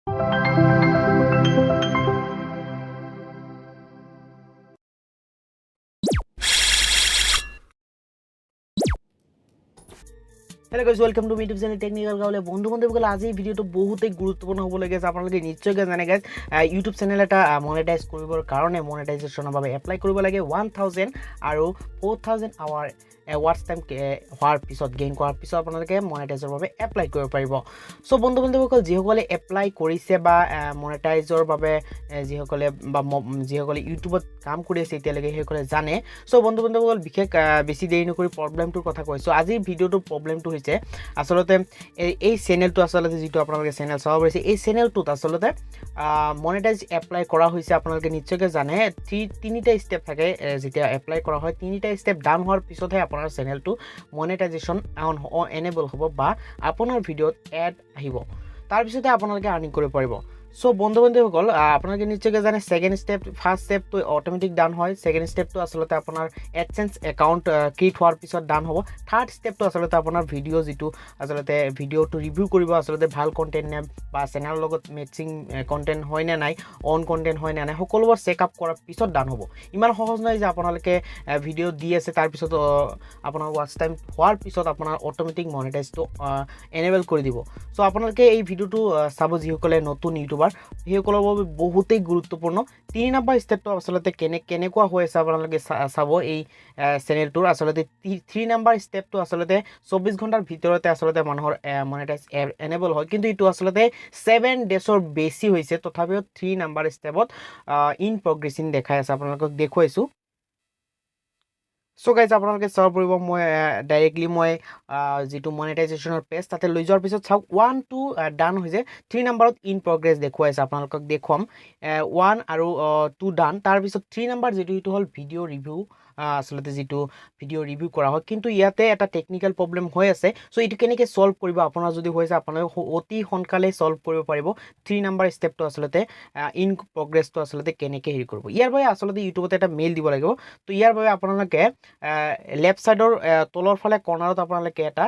Hello guys, welcome to my YouTube channel Technical Gaule. বন্ধু আজি এই ভিডিওটো বহুতেই গুৰুত্বপূৰ্ণ হ'ব লাগে আপোনালোকে নিশ্চয়কৈ জানে গাইজ YouTube চেনেল এটা মনেটাইজ কৰিবৰ কাৰণে মনেটাইজেশ্যনৰ বাবে এপ্লাই কৰিব লাগে 1000 আৰু 4000 আৱাৰ ওয়াচ টাইম হোৱাৰ পিছত গেইন কৰাৰ পিছত আপোনালোকে মনেটাইজৰ বাবে এপ্লাই কৰিব পাৰিব সো বন্ধুসকল যিসকলে এপ্লাই কৰিছে বা মনেটাইজৰ বাবে যিসকলে ইউটিউবত কাম কৰি আছে এতিয়ালৈকে সেইসকলে জানে সো বন্ধুসকল বিশেষ বেছি দেৰি নকৰি প্ৰবলেমটোৰ কথা কৈছো আজি ভিডিওটো প্ৰবলেমটো হৈছে আসলতে এই চেনেলটো আসলতে যেটো আপোনালোকে চেনেল চাব পাৰিছে এই চেনেলটোত আসলতে মনেটাইজ এপ্লাই কৰা হৈছে আপোনালোকে নিশ্চয়কৈ জানে তিনিটা ষ্টেপ থাকে যেতিয়া এপ্লাই কৰা হয় তিনিটা ষ্টেপ ডান হোৱাৰ পিছতহে আপোনাৰ চেনেলটো মনেটাইজেশ্যন এনেবল হ'ব বা আপোনাৰ ভিডিওত এড আহিব তাৰ পিছতে আপোনালোকে আৰ্নিং কৰিব পাৰিব সো বন্ধুসকল আপোনালোকে নিশ্চয়কৈ জানে সেকেন্ড স্টেপ ফাৰ্স্ট স্টেপ তো অটোমেটিক ডান হয় সেকেন্ড স্টেপ তো আসলতে আপোনাৰ এডসেন্স একাউন্ট ক্ৰিয়েট হোৱাৰ পিছত ডান হ'ব থাৰ্ড স্টেপ তো আসলতে আপোনাৰ ভিডিও যেটো আসলতে ভিডিওটো ৰিভিউ কৰিব আসলতে ভাল কন্টেন্ট নে বা চেনেলৰ লগত মেচিং কন্টেন্ট হয় নে নাই অন কন্টেন্ট হয় নে নাই সকলোবোৰ চেক আপ কৰাৰ পিছত ডান হ'ব ইমান সহজ নহয় যে আপোনালোকে ভিডিও দি আছে তাৰ পিছত আপোনাৰ ওয়াচ টাইম হোৱাৰ পিছত আপোনাৰ অটোমেটিক মনেটাইজটো এনেবল কৰি দিব সো আপোনালোকে এই ভিডিওটো চাব যিসকলে নতুন ইউটিউব সেইসকলৰ বাবে বহুতেই গুৰুত্বপূৰ্ণ 3 নম্বৰ ষ্টেপটো আসলতে কেনেকুৱা হৈ আছে আপোনালোকে চাব এই চেনেলটোৰ আসলতে 3 নম্বৰ ষ্টেপটো আসলতে 24 ঘণ্টাৰ ভিতৰতে আসলতে মানুহৰ মনেটাইজ এনেবল হয় কিন্তু এটো আসলতে 7 ডেছৰ বেছি হৈছে তথাপিও 3 নম্বৰ ষ্টেপত ইন প্ৰগ্ৰেছিং দেখাই আছে আপোনালোকক দেখুৱাইছো সো গাইজ আপোনালোকে চাব পাৰিব মই ডাইৰেক্টলি মই যেটো মনেটাইজেশ্যনৰ পেজ তাতে লৈ যোৱাৰ পিছত চাওক 1 2 ডান হৈছে 3 নম্বৰত ইন প্ৰগ্ৰেছ দেখুৱাইছে আপোনালোকক দেখুৱাম 1 আৰু 2 ডান তাৰ পিছত 3 নম্বৰ যেটো ইটো হল ভিডিও ৰিভিউ আসলতে যেটো ভিডিও ৰিভিউ কৰা হয় কিন্তু ইয়াতে এটা টেকনিক্যাল প্ৰবলেম হৈ আছে সো এটো কেনেকৈ সলভ কৰিব আপোনাৰ যদি হৈছে আপোনালোকে অতি সোনকালে সলভ কৰিব পাৰিব 3 নম্বৰ ষ্টেপটো আসলতে ইন প্ৰগ্ৰেছটো আসলতে কেনেকৈ হেৰি কৰিব ইয়াৰ বাবে আসলতে ইউটিউবত এটা মেইল দিব লাগিব তো ইয়াৰ বাবে আপোনালোকে লেফট সাইডৰ তলৰ ফালে কৰ্নাৰত আপোনালোকে এটা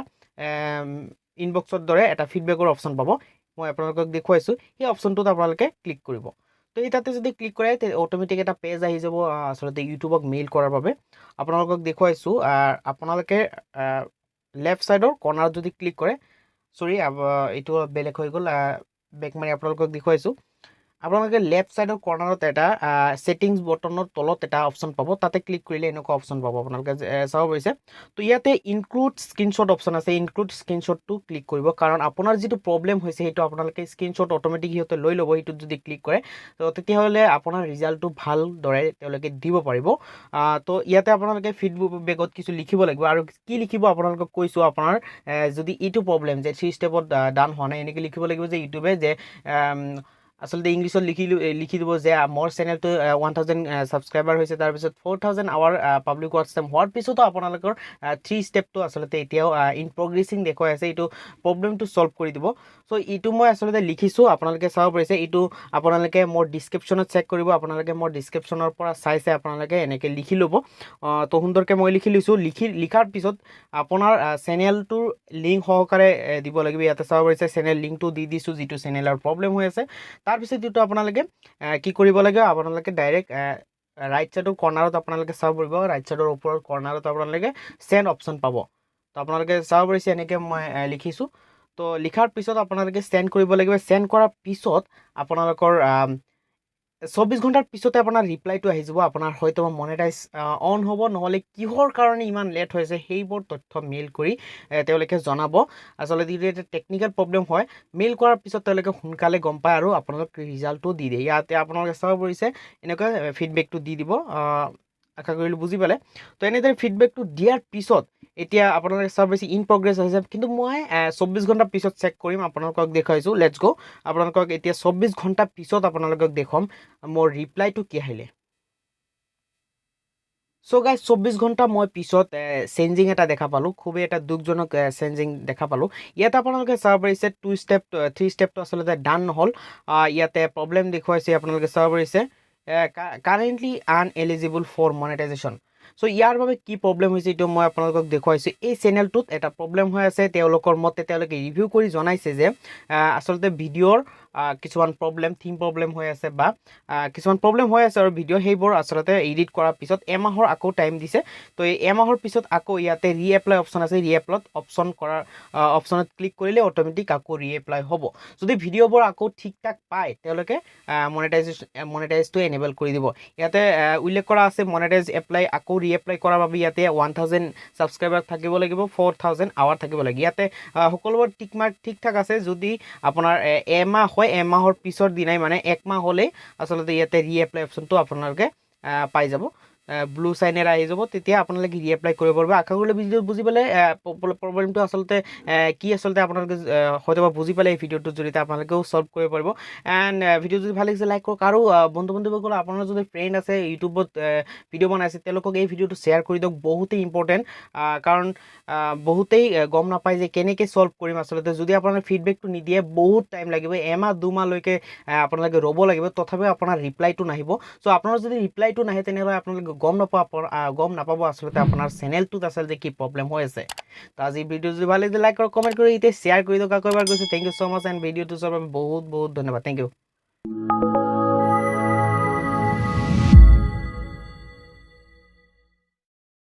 ইনবক্সৰ দৰে এটা ফিডবেকৰ অপচন পাব মই আপোনালোকক দেখুৱাইছো এই অপচনটোত আপোনালোকে ক্লিক কৰিব তো এটাতে যদি ক্লিক কৰে তে অটোমেটিক এটা পেজ আহি যাব আসলতে ইউটিউবক মেইল কৰাৰ বাবে আপোনালোকক দেখুৱাইছো আপোনালোকে লেফট সাইডৰ কৰ্নাৰত যদি ক্লিক কৰে সৰি এটো বেলেগ হৈ গল বেক মাৰি আপোনালোকক দেখুৱাইছো আপোনালোকে লেফট সাইডৰ কৰ্নাৰত এটা সেটিংস বটনৰ তলত এটা অপচন পাব তাতে ক্লিক কৰিলে এনেকুৱা অপচন পাব আপোনালোকে চাব পাৰিছে তো ইয়াতে ইনক্লুড স্ক্ৰিনশ্বট অপচন আছে ইনক্লুড স্ক্ৰিনশ্বটটো ক্লিক কৰিব কাৰণ আপোনাৰ যেটো প্ৰবলেম হৈছে হেতু আপোনালোকে স্ক্ৰিনশ্বট অটোমেটিক হিতে লৈ লব হেতু যদি ক্লিক কৰে তো তেতিয়াহলে আপোনাৰ ৰিজাল্টটো ভাল দৰে তেওঁলোকে দিব পাৰিব তো ইয়াতে আপোনালোকে ফিডবেকত কিছু লিখিব লাগিব আৰু কি লিখিব আপোনালোকক কৈছো আপোনাৰ যদি ইটো প্ৰবলেম যে 3 ষ্টেপত ডান হোৱা নাই এনেকৈ লিখিব লাগিব যে ইউটিউবে যে আসলতে ইংলিছত লিখি দিব যে মোৰ চেনেলটো 1000 সাবস্ক্ৰাইবাৰ হৈছে তাৰ পিছত 4000 আৱাৰ পাব্লিক ওয়াচ টাইম হোৱাৰ পিছতো আপোনালোকৰ 3 ষ্টেপটো আসলতে এতিয়াও ইন প্ৰগ্ৰেছিং দেখুৱাই আছে এটো প্ৰবলেমটো সলভ কৰি দিব সো ইটো মই আসলতে লিখিছো আপোনালোকে চাব পাৰিছে ইটো আপোনালোকে মোৰ ডেসক্ৰিপচনত চেক কৰিব আপোনালোকে মোৰ ডেসক্ৰিপচনৰ পৰা চাইছে আপোনালোকে এনেকৈ লিখি লব তো সুন্দৰকৈ মই লিখি লৈছো লিখাৰ পিছত আপোনাৰ চেনেলটোৰ লিংক সহকাৰে দিব লাগিব ইয়াতে চাব পাৰিছে চেনেল লিংকটো দি দিছো যেটো চেনেলৰ প্ৰবলেম হৈ আছে তাৰ পিছত যেটো আপোনালোকে কি কৰিব লাগে আপোনালোকে ডাইৰেক্ট ৰাইট সাইডৰ কৰ্নাৰত আপোনালোকে চাব পাৰিব ৰাইট সাইডৰ ওপৰৰ কৰ্নাৰত আপোনালোকে সেন্ড অপচন পাব তো আপোনালোকে চাব পাৰিছে এনেকৈ মই লিখিছো তো লিখাৰ পিছত আপোনালোকে সেন্ড কৰিব লাগিব সেন্ড কৰাৰ পিছত আপোনালোকৰ 24 ঘণ্টাৰ পিছতে আপোনাৰ ৰিপ্লাইটো আহি যাব আপোনাৰ হয়তো মনেটাইজ অন হ'ব নহলে কিহৰ কাৰণে ইমান লেট হৈছে সেইবোৰ তথ্য মেইল কৰি তেওঁলোকে জনাব আসলে এটা টেকনিক্যাল প্ৰবলেম হয় মেইল কৰাৰ পিছত তেওঁলোকে সোনকালে গম পায় আৰু আপোনালোক ৰিজাল্টটো দি দিয়ে ইয়াতে আপোনালোকে চাব পাৰিছে এনেকৈ ফিডবেকটো দি দিব আশা কৰিলো বুজি পালে তো এনেদৰে ফিডবেকটো দিয়াৰ পিছত এতিয়া আপোনালোকে চাব পাৰিছে ইন প্ৰগ্ৰেছ হৈছে কিন্তু মই 24 ঘণ্টা পিছত চেক কৰিম আপোনালোকক দেখাইছো লেটস গো আপোনালোকক এতিয়া 24 ঘণ্টা পিছত আপোনালোকক দেখম মোৰ ৰিপ্লাইটো কি আহিলে সো গাইজ 24 ঘণ্টা মই পিছত চেঞ্জিং এটা দেখা পালো খুব এটা দুখজনক চেঞ্জিং দেখা পালো ইয়াতে আপোনালোকে চাব পাৰিছে 2 ষ্টেপ 3 ষ্টেপটো আসলতে ডান নহল ইয়াতে প্ৰবলেম দেখুৱাইছে আপোনালোকে চাব পাৰিছে কাৰেন্টলি আনএলিজিবল ফৰ মনেটাইজেশ্যন সো ইয়াৰ বাবে কি প্ৰবলেম হৈছে এটো মই আপোনালোকক দেখুৱাইছো এই চেনেলটোত এটা প্ৰবলেম হৈ আছে তেওঁলোকৰ মতে তেওঁলোকে ৰিভিউ কৰি জনাইছে যে আসলতে ভিডিওৰ কিছুমান প্ৰব্লেম থিম প্ৰব্লেম হৈ আছে বা কিছুমান প্ৰব্লেম হৈ আছে আৰু ভিডিঅ' সেইবোৰ আচলতে এডিট কৰাৰ পিছত এমাহৰ আকৌ টাইম দিছে তো এই এমাহৰ পিছত আকৌ ইয়াতে ৰিএপ্লাই অপশ্যন আছে ৰিএপ্লাইত অপশ্যনত ক্লিক কৰিলে অট'মেটিক আকৌ ৰিএপ্লাই হ'ব যদি ভিডিঅ'বোৰ আকৌ ঠিক ঠাক পায় তেওঁলোকে মনেটাইজটো এনেবল কৰি দিব ইয়াতে উল্লেখ কৰা আছে মনেটাইজ এপ্লাই আকৌ ৰিএপ্লাই কৰাৰ বাবে ইয়াতে 1000 ছাবস্ক্ৰাইবাৰ থাকিব লাগিব 4000 আৱাৰ থাকিব লাগিব ইয়াতে সকলোবোৰ টিকমাৰ্ক ঠিক ঠাক আছে যদি আপোনাৰ এমাহ হয় এমাহৰ পিছৰ দিনাই মানে একমাহ হ'লে আচলতে ইয়াতে ৰিএপ্লাই অপশ্যনটো আপোনালোকে পাই যাব ব্লু চাইনেৰে আহি যাব তেতিয়া আপোনালোকে ৰিএপ্লাই কৰিব পাৰিব আশা কৰিলে ভিডিঅ' বুজি পালে প্ৰব্লেমটো আচলতে কি আচলতে আপোনালোকে হয়তো বুজি পালে এই ভিডিঅ'টোৰ জৰিয়তে আপোনালোকেও সলভ কৰিব পাৰিব এণ্ড ভিডিঅ' যদি ভাল লাগিছে লাইক কৰক আৰু বন্ধু বান্ধৱীসকল আপোনাৰ যদি ফ্ৰেণ্ড আছে ইউটিউবত ভিডিঅ' বনাইছে তেওঁলোকক এই ভিডিঅ'টো শ্বেয়াৰ কৰি দিয়ক বহুতেই ইম্পৰ্টেণ্ট কাৰণ বহুতেই গম নাপায় যে কেনেকৈ সলভ কৰিম আচলতে যদি আপোনালোকে ফিডবেকটো নিদিয়ে বহুত টাইম লাগিব এমাহ দুমাহলৈকে আপোনালোকে ৰ'ব লাগিব তথাপিও আপোনাৰ ৰিপ্লাইটো নাহিব চ' আপোনাৰ যদি ৰিপ্লাইটো নাহে তেনেহ'লে আপোনালোকে গম নাপাব আচলতে আপোনাৰ চেনেলটোত আচলতে কি প্ৰব্লেম হৈ আছে তো আজি ভিডিঅ' যদি ভাল লাগিছে লাইক কৰক কমেণ্ট কৰি এতিয়া শ্বেয়াৰ কৰি দিয়ক আকৌ এবাৰ কৈছোঁ thank you so' much and ভিডিঅ'টো চোৱাৰ বাবে বহুত বহুত ধন্যবাদ থেংক ইউ